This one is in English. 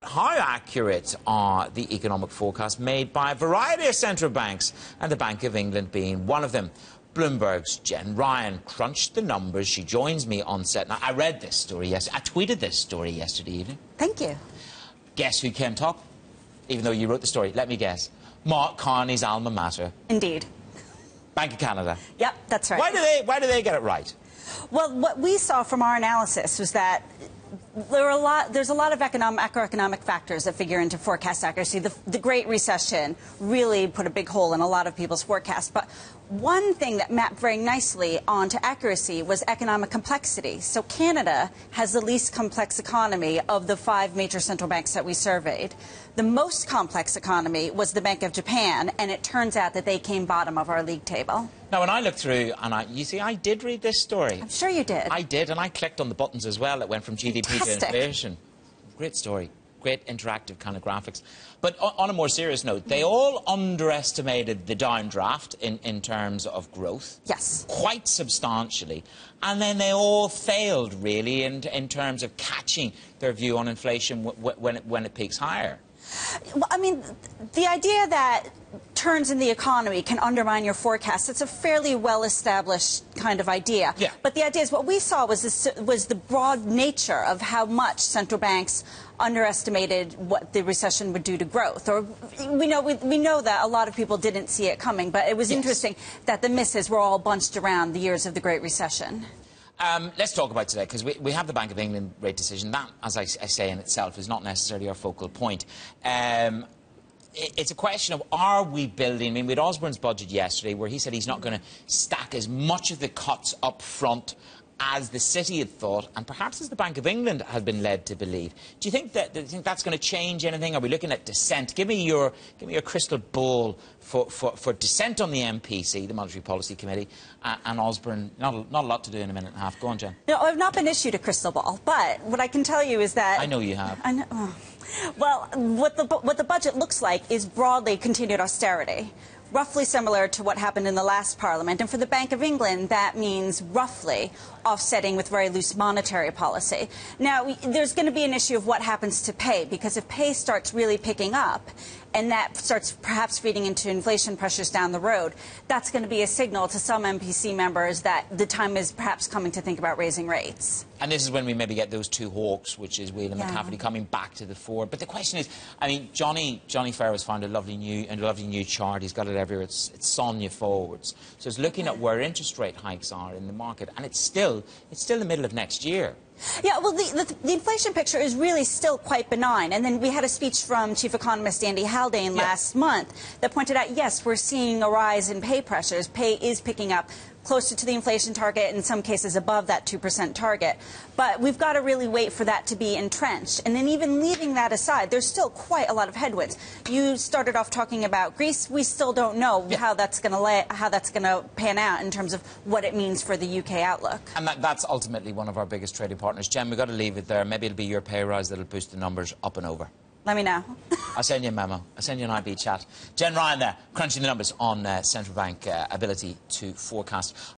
how accurate are the economic forecasts made by a variety of central banks, and the Bank of England being one of them? Bloomberg's Jen Ryan crunched the numbers. She joins me on set. Now, I read this story yesterday. I tweeted this story yesterday evening. Thank you. Guess who came top? Even though you wrote the story, let me guess. Mark Carney's alma mater. Indeed. Bank of Canada. Yep, that's right. Why do they get it right? Well, what we saw from our analysis was that there's a lot of macroeconomic factors that figure into forecast accuracy. The Great Recession really put a big hole in a lot of people's forecasts. But one thing that mapped very nicely onto accuracy was economic complexity. So Canada has the least complex economy of the 5 major central banks that we surveyed. The most complex economy was the Bank of Japan, and it turns out that they came bottom of our league table. Now, when I looked through, and you see, I did read this story. I'm sure you did. I did, and I clicked on the buttons as well that went from GDP Fantastic. to inflation. Great story. Great interactive kind of graphics. But on a more serious note, they all underestimated the downdraft in terms of growth. Yes. Quite substantially. And then they all failed, really, in terms of catching their view on inflation when it peaks higher. Well, I mean, the idea that turns in the economy can undermine your forecast, it's a fairly well-established kind of idea. Yeah. But the idea is what we saw was the broad nature of how much central banks underestimated what the recession would do to growth. Or we know that a lot of people didn't see it coming, but it was interesting that the misses were all bunched around the years of the Great Recession. Let's talk about today, because we have the Bank of England rate decision. That, as I say in itself, is not necessarily our focal point. It's a question of, are we building... I mean, we had Osborne's budget yesterday, where he said he's not going to stack as much of the cuts up front as the City had thought, and perhaps as the Bank of England had been led to believe. Do you think that's going to change anything? Are we looking at dissent? Give me your crystal ball for dissent on the MPC, the Monetary Policy Committee, and Osborne. Not a lot to do in a minute and a half. Go on, Jen. No, I've not been issued a crystal ball, but what I can tell you is that... I know you have. I know. Well, what the budget looks like is broadly continued austerity, roughly similar to what happened in the last Parliament. And for the Bank of England, that means roughly offsetting with very loose monetary policy. Now, there's going to be an issue of what happens to pay, because if pay starts really picking up, and that starts perhaps feeding into inflation pressures down the road, that's going to be a signal to some MPC members that the time is perhaps coming to think about raising rates. And this is when we maybe get those two hawks, which is Whelan and McCafferty, coming back to the fore. But the question is, I mean, Johnny Farrow's found a lovely new chart. He's got it everywhere. It's Sonia forwards. So it's looking at where interest rate hikes are in the market, and it's still the middle of next year. Yeah, well, the inflation picture is really still quite benign. And then we had a speech from Chief Economist Andy Haldane last month that pointed out, yes, we're seeing a rise in pay pressures. Pay is picking up closer to the inflation target, in some cases above that 2% target. But we've got to really wait for that to be entrenched. And then even leaving that aside, there's still quite a lot of headwinds. You started off talking about Greece. We still don't know how that's going to pan out in terms of what it means for the UK outlook. And that's ultimately one of our biggest trading partners. Jen, we've got to leave it there. Maybe it'll be your pay rise that'll boost the numbers up and over. Let me know. I'll send you a memo. I'll send you an IB chat. Jen Ryan there, crunching the numbers on central bank ability to forecast.